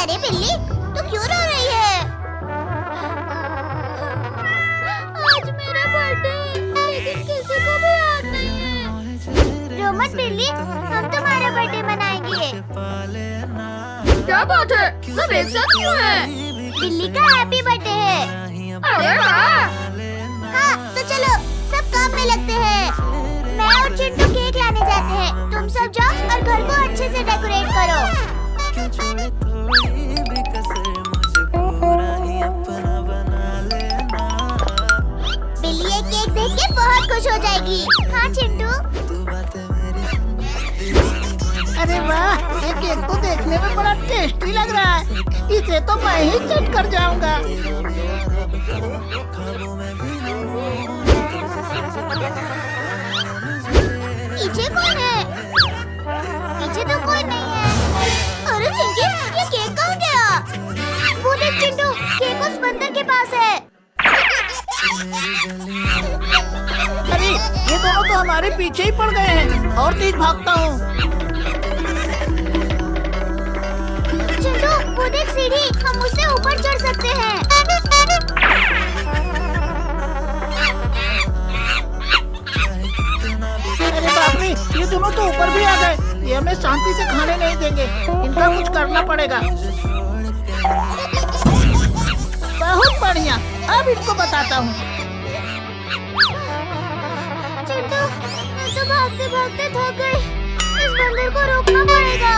अरे बिल्ली, तू क्यों रो रही है? आज मेरा बर्थडे है, लेकिन किसी को भी याद नहीं है। रो मत बिल्ली, हम तुम्हारा बर्थडे मनाएंगे। क्या बात है? सब एक साथ क्यों हैं? बिल्ली का हैप्पी बर्थडे है। अरे वाह! हाँ, तो चलो सब काम में लगते हैं। मैं और चिंटू केक लाने जाते हैं। तुम सब जाओ और घर को अच्छे से डेकोरेट करो। बिल्ली ये केक देख के बहुत खुश हो जाएगी। हाँ चिंटू। अरे वाह, ये केक तो देखने में बड़ा टेस्टी लग रहा है। इसे तो मैं ही चट कर जाऊंगा। पीछे कौन है? पीछे तो कोई नहीं है। अरे चिंकी, ये केक कहाँ गया? वो देख चिंटू, केक उस बंदर के पास है। अरे ये दोनों तो हमारे पीछे ही पड़ गए हैं। और तेज भागता हूँ। चिंटू, वो देख सीढ़ी, हम उससे ऊपर चढ़ सकते हैं। अरे बाप रे, ये दोनों तो ऊपर भी आ गए। ये हमें शांति से खाने नहीं देंगे। इनका कुछ करना पड़ेगा। बहुत बढ़िया, अब इनको बताता हूँ। चिंटू, मैं तो भागते भागते थक गई। इस बंदर को रोकना पड़ेगा।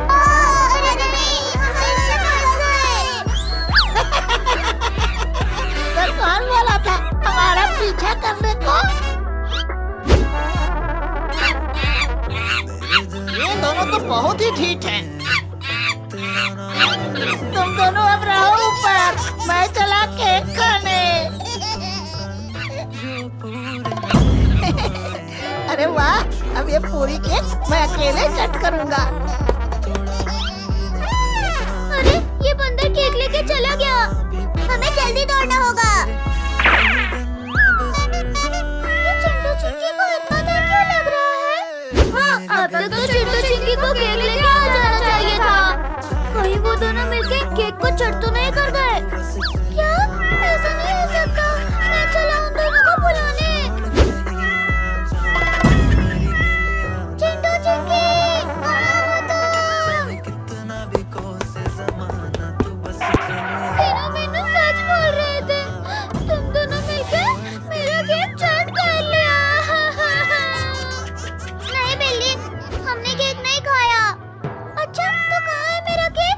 अरे नहीं, इससे फंस गए। तो कौन वाला था हमारा पीछा करने को? ये दोनों तो बहुत ही ठीक हैं। तुम दोनों अब रहो ऊपर, मैं चला केक खाने। अरे वाह, अब ये पूरी केक मैं अकेले चट करूंगा। अरे ये बंदर केक लेके चला गया। हमें जल्दी दौड़ना होगा। ये चिंटू चिंकी को इतना डर क्यों लग रहा है? हाँ, अब तक तो चिंटू चिंकी को केक लेके आ जाना चाहिए था। कहीं वो दोनों मिलके केक को चट तो नहीं कर गए? क्या? ऐसा नहीं हो सकता। मैं चला उन दोनों को बुलाने। चिंटू चिंकी, मीनू सच बोल रहे थे। तुम दोनों मिलके मेरा केक चट कर लिया। नहीं बिल्ली, हमने केक नहीं खाया। अच्छा, तो कहाँ है मेरा केक?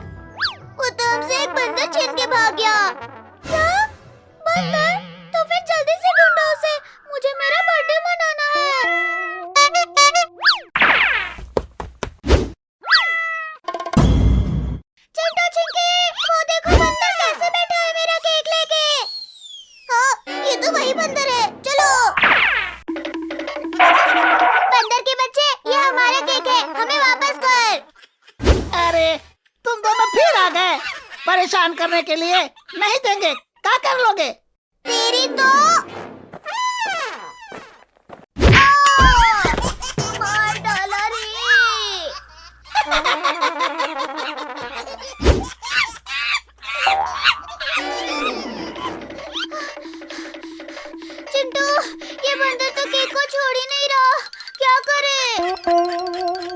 वो तो हमसे एक बंदर छीन के भाग गया। क्या? बंदर? तो फिर जल्दी से ढूंढो उसे। मुझे मेरा बर्थडे मनाना है। चिंटू चिंकी, वो देखो बंदर कैसे बैठा है मेरा केक लेके। हाँ, ये तो वही बंदर है। चलो। बंदर के बच्चे, ये हमारा केक है, हमें वापस कर। अरे तुम दोनों फिर आ गए परेशान करने के लिए। नहीं देंगे, क्या कर लोगे? तेरी तो मार डाला रे। चिंटू, ये बंदर तो केक को छोड़ ही नहीं रहा। क्या करे?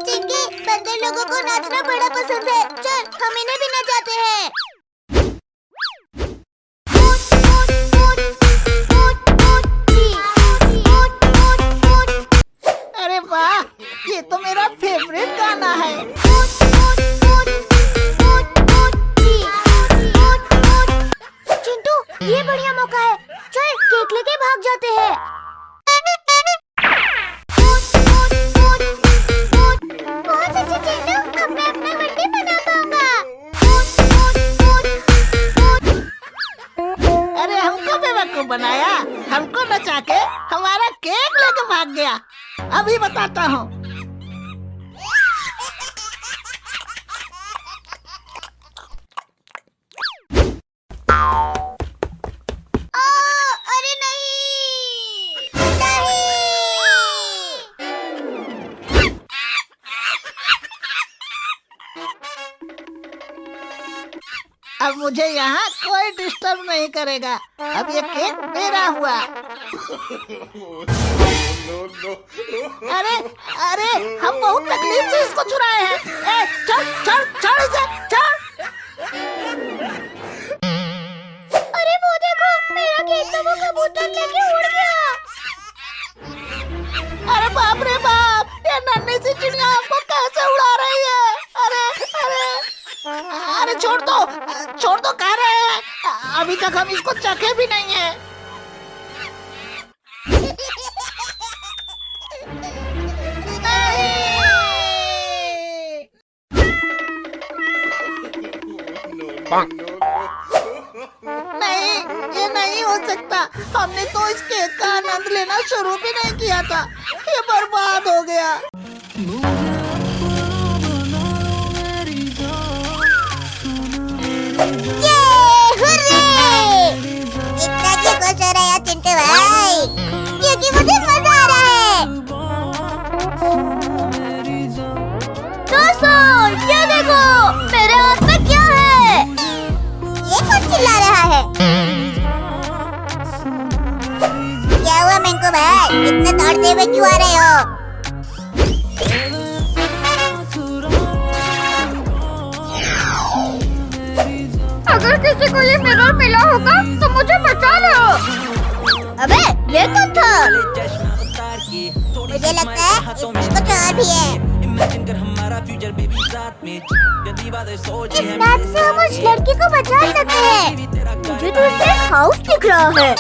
चिंकी, बंदर लोगों को नाचना बड़ा पसंद है। चल, हम इन्हें भी नचाते हैं। अरे वाह, ये तो मेरा फेवरेट गाना है। चिंटू, ये बढ़िया मौका है। चल केक लेके भाग जाते हैं। बहुत अच्छा चिंटू, अब मैं अपना बर्थडे मना पाऊंगा। अरे हमको बेवकूफ बनाया। हमको नचा के हमारा केक लेके भाग गया। अभी बताता हूँ। मुझे यहाँ कोई डिस्टर्ब नहीं करेगा। अब ये केक मेरा हुआ। अरे अरे हम बहुत तकलीफ से इसको चुराए हैं। ए, छोड़ छोड़ छोड़ इसे, छोड़। अरे वो देखो, मेरा केक तो वो कबूतर लेके उड़ गया। अरे बाप रे बाप, ये नन्ही सी चिड़िया हमको कैसे उड़ा रही है। अरे अरे अरे छोड़ दो कह रहे हैं। अभी तक हम इसको चखे भी नहीं है। नहीं, ये नहीं हो सकता। हमने तो इस केक का आनंद लेना शुरू भी नहीं किया था। ये बर्बाद हो गया। ये हुर्रे! इतना क्यों खुश हो रहे हो चिंटू भाई? क्योंकि मुझे मजा आ रहा है। दोस्तों, ये देखो, मेरे हाथ में क्या है? ये कौन चिल्ला रहा है? क्या हुआ मेंको भाई? इतने दौड़ते हुए क्यों आ रहे हो? अगर किसी को ये मिरर मिला होगा तो मुझे बचा लो। अबे ये कौन था? मुझे लगता है इसमें कुछ और भी है। इस बात से हम उस लड़की को बचा सकते हैं। मुझे तो उसका एक हाउस दिख रहा है।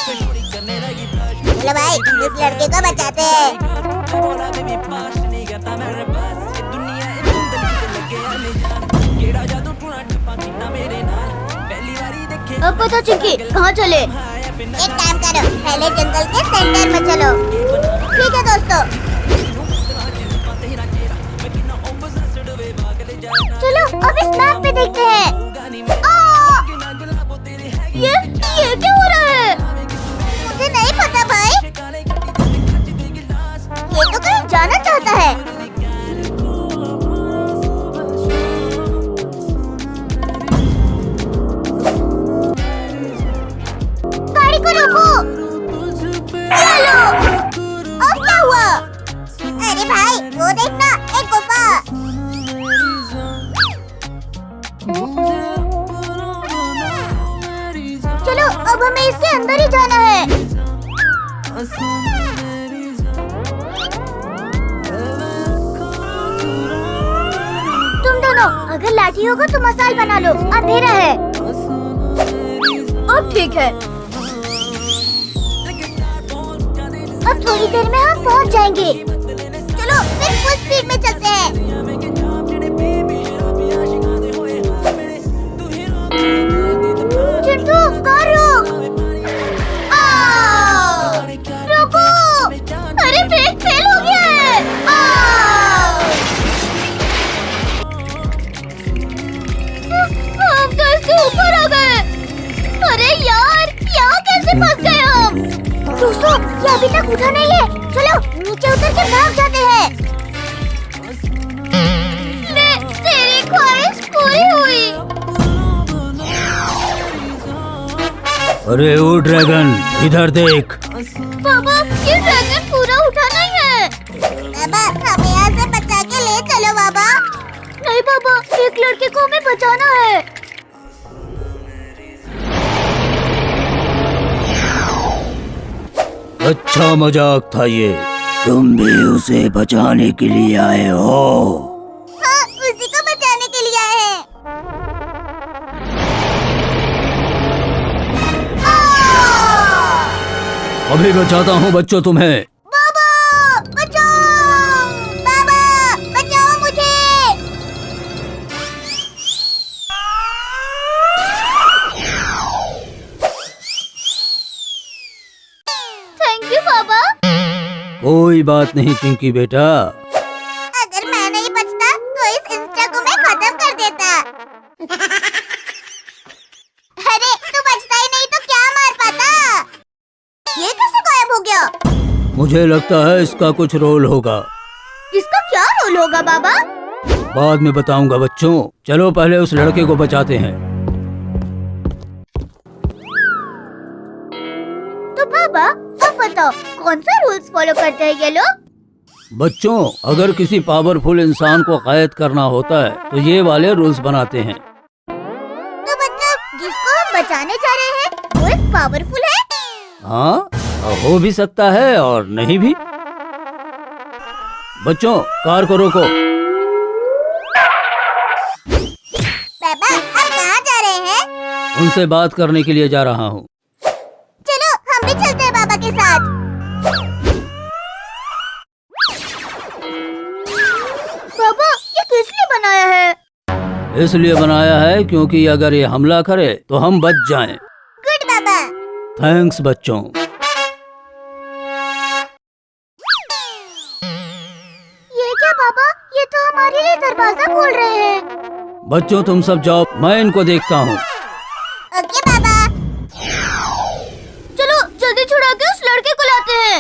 चलो भाई, इस लड़के को बचाते हैं। अब पता चिंकी, कहाँ चले? एक काम करो, पहले जंगल के सेंटर में चलो। ठीक है दोस्तों, चलो अब इस मैप पे देखते हैं। ये क्या हो रहा है? मुझे नहीं पता भाई। ये तो कहीं जाना चाहता है। गाड़ी को रोको। चलो। अब क्या हुआ? अरे भाई, वो देखना, एक गुफा। चलो अब हमें इसके अंदर ही जाना है। तुम दोनों अगर लाठी होगा तो मसाल बना लो, अंधेरा है। अब ठीक है। अब थोड़ी देर में हम पहुंच जाएंगे। चलो फिर फुल स्पीड में चलते हैं। चिंटू, कार रोक। रुको। अरे ब्रेक फेल हो गया है। हम तो इसके ऊपर आ गए। अरे यार, यहाँ कैसे फंस गए हम? दोस्तों, ये अभी तक उठा नहीं है। चलो नीचे उतर के भाग जाते हैं। तेरी ख्वाहिश पूरी हुई। अरे ओ ड्रैगन, इधर देख। पापा, ये ड्रैगन पूरा उठा नहीं है। बाबा, हमें यहाँ से बचा के ले चलो बाबा। नहीं पापा, एक लड़के को हमें बचाना है। अच्छा मजाक था ये। तुम भी उसे बचाने के लिए आए हो? हाँ, उसी को बचाने के लिए आए हैं। अभी बचाता हूँ बच्चों तुम्हें। बाबा बचाओ, बाबा बचाओ मुझे। थैंक यू बाबा। कोई बात नहीं चिंकी बेटा। अगर मैं नहीं बचता तो इस इंस्टा को मैं खत्म कर देता। अरे तू बचता ही नहीं तो क्या मार पाता? ये कैसे गायब हो गया? मुझे लगता है इसका कुछ रोल होगा। इसका क्या रोल होगा बाबा? बाद में बताऊंगा बच्चों। चलो पहले उस लड़के को बचाते हैं। तो बाबा अब बताओ कौन सा रूल्स फॉलो करते हैं ये लोग? बच्चों, अगर किसी पावरफुल इंसान को कैद करना होता है तो ये वाले रूल्स बनाते हैं। तो मतलब जिसको हम बचाने जा रहे हैं वो एक पावरफुल है? हाँ, हो भी सकता है और नहीं भी। बच्चों, कार को रोको। पापा आप कहाँ जा रहे हैं? उनसे बात करने के लिए जा रहा हूँ। चलो हम भी चलते हैं बाबा के साथ। बाबा ये किसने बनाया है? इसलिए बनाया है क्योंकि अगर ये हमला करे तो हम बच जाएं। गुड बाबा। थैंक्स बच्चों। ये क्या बाबा, ये तो हमारे लिए दरवाजा खोल रहे हैं। बच्चों तुम सब जाओ, मैं इनको देखता हूँ। ओके बाबा। चलो जल्दी छुड़ा के उस लड़के को लाते हैं।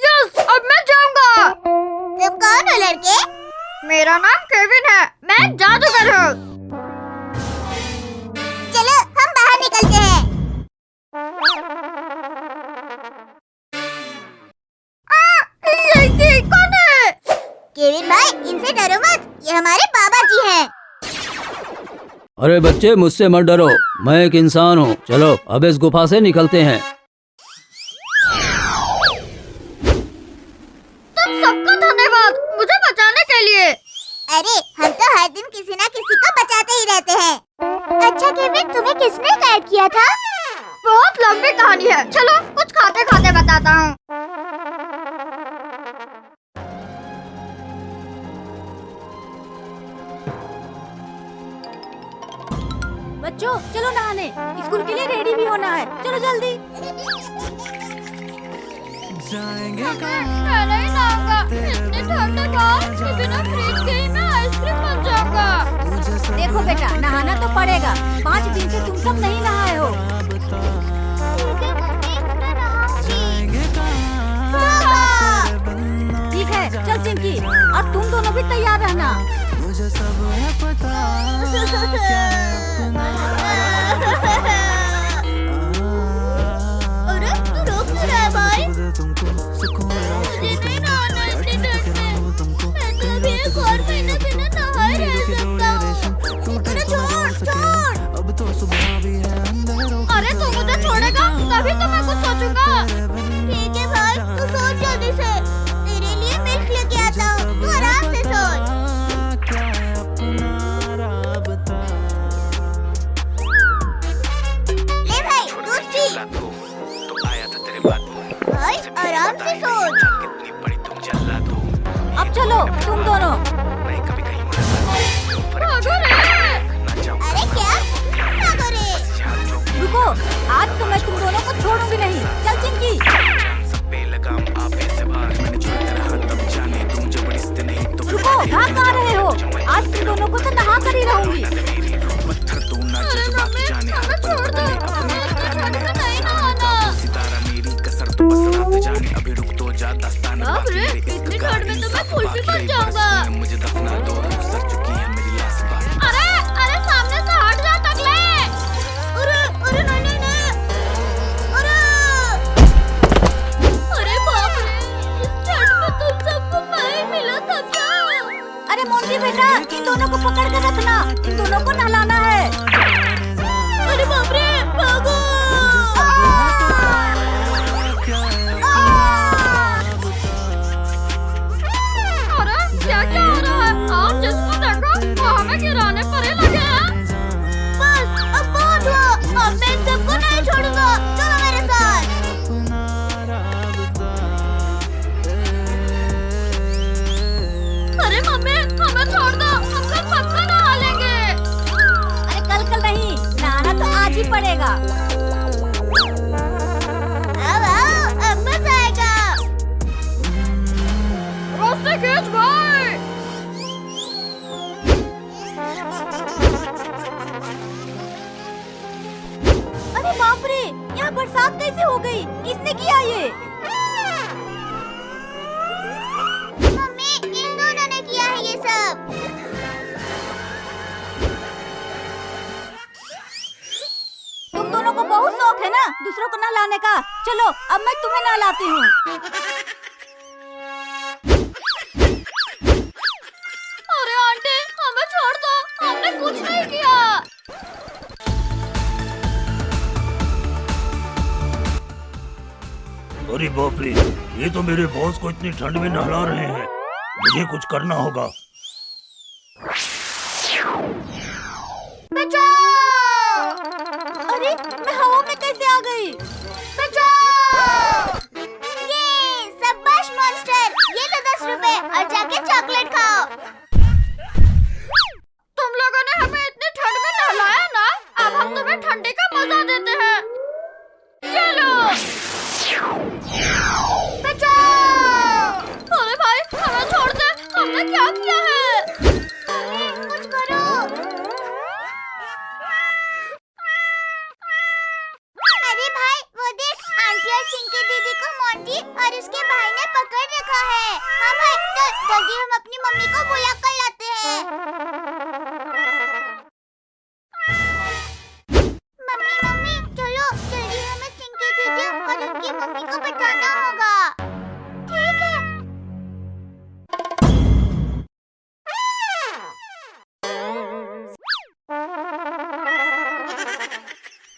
यस, अब मैं जाऊंगा। तुम कौन हो लड़के? मेरा नाम केविन है, मैं जादूगर हूँ। चलो हम बाहर निकलते हैं। ये कौन है? केविन भाई इनसे डरो मत, ये हमारे बाबा जी हैं। अरे बच्चे, मुझसे मत डरो, मैं एक इंसान हूँ। चलो अब इस गुफा से निकलते हैं। तुम सबका धन्यवाद मुझे बचाने के लिए। अरे हम तो हर दिन किसी न किसी को बचाते ही रहते हैं। अच्छा केविन, तुम्हें किसने कैद किया था? बहुत लंबी कहानी है, चलो कुछ खाते खाते बताता हूँ। बच्चों चलो नहाने, स्कूल के लिए रेडी भी होना है, चलो जल्दी। मैं नहीं नहाऊंगा, इतनी ठंड है बाहर, बिना फ्रिज के ही मैं आइसक्रीम बन जाऊंगा। देखो बेटा, नहाना तो पड़ेगा, 5 दिन से तुम सब नहीं नहाए हो। ठीक है, चल चिंकी, और तुम दोनों भी तैयार रहना। मुझे सब है पता क्या अरे तू रोक क्यों रहा है भाई? तुमको सुकून मुझे नहीं नहाना इतनी ठंड में। मैं तो अभी एक और महीना बिना नहाए रह सकता हूँ। अरे छोड़। अब तो सुबह भी है अंधेरों की अरे तू मुझे छोड़ेगा तभी तो मैं कुछ सोचूंगा। ठीक है भाई, तू सोच जल्दी से। तेरे लिए मिल्क लेके आता हूँ, तू आराम से सोच। क्या है अपना राबता। ले भाई दूध पी। तो आया था तेरे बात भाई आराम से सोच। कितनी बड़ी तुम जल्ला दो। अब चलो तुम दोनों। नहीं कभी कहीं मुलाकात भागो रे। अरे क्या भागो रे? रुको, आज तो मैं तुम दोनों को छोड़ूंगी नहीं। चल चिंकी। सब बेलगाम आपे से बाहर मैंने छुआ तेरा हाथ, तब जाने तुम जबरदस्ती नहीं तो रुको, भाग कहाँ रहे हो? आज तुम दोनों को तो नहा कर ही रहूंगी। पत्थर तू ना जज्बात जाने हर पल छोड़ दो, अपने ठिकाने मुझे में नहीं नहाना। सितारा मेरी कसर तो बस रात जाने अभी रुक तो जा दास्तान बाप रे, बाकी मेरे इतनी इश्क ठंड में तो मैं कुल्फी बन जाऊंगा। मुझे दफना दो, सर चुकी है मेरी लाश बाकी। अरे सामने से हट जा टकले। अरे नहीं नहीं। अरे बाप रे, इस ठंड में तुम सबको मैं मिला था क्या? अरे मोंटी बेटा, इन दोनों को पकड़ कर रखना, इन दोनों को नहलाना है। अरे बाप रे, भागो। अरे क्या हो रहा है? आप जिसको देखो वो हमें गिराने पर ही लगे हैं। बस अब बहुत हुआ, अब मैं इन सबको नहीं छोड़ूंगा। चलो मेरे साथ। अरे मम्मी हमें छोड़ दो, हम कल पक्का नहा लेंगे। अरे कल नहीं, नहाना तो आज ही पड़ेगा। आओ अब मजा आएगा। रास्ते खींच भाई। अरे बाप रे, यहाँ बरसात कैसे हो गई? किसने किया ये? मम्मी इन दोनों ने किया है ये सब। ना दूसरों को नहलाने का। चलो अब मैं तुम्हें नहलाती हूँ। अरे आंटी, हमें छोड़ दो, हमने कुछ नहीं किया। अरे बाप रे, ये तो मेरे बॉस को इतनी ठंड में नहला रहे हैं। मुझे कुछ करना होगा। अरे मैं हवा में कैसे आ गई? ये शाबाश मॉन्स्टर, ये लो 10 रुपए और जाके चॉकलेट खाओ। तुम लोगों ने हमें इतनी ठंड में नहलाया ना, अब हम तुम्हें ठंडी का मजा देते हैं। ये लो। अरे भाई, हमें छोड़ दे, हमने क्या किया है? कुछ करो। अरे भाई, वो देख, आंटी और चिंकी दीदी को मोंटी और उसके भाई ने पकड़ रखा है। हाँ भाई, तो जल्दी हम अपनी मम्मी को बुला कर लाते हैं। मम्मी, चलो जल्दी हमें चिंकी दीदी और उनकी मम्मी को बताना होगा। ठीक है।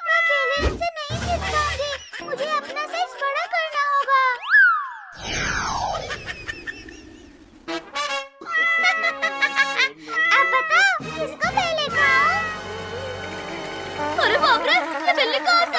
मैं अकेले इनसे नहीं जीत पाऊंगी, मुझे अपना साइज बड़ा करना होगा। अब बताओ, किसको पहले खाऊं? अरे बाप रे, ये बिल्ली कहाँ से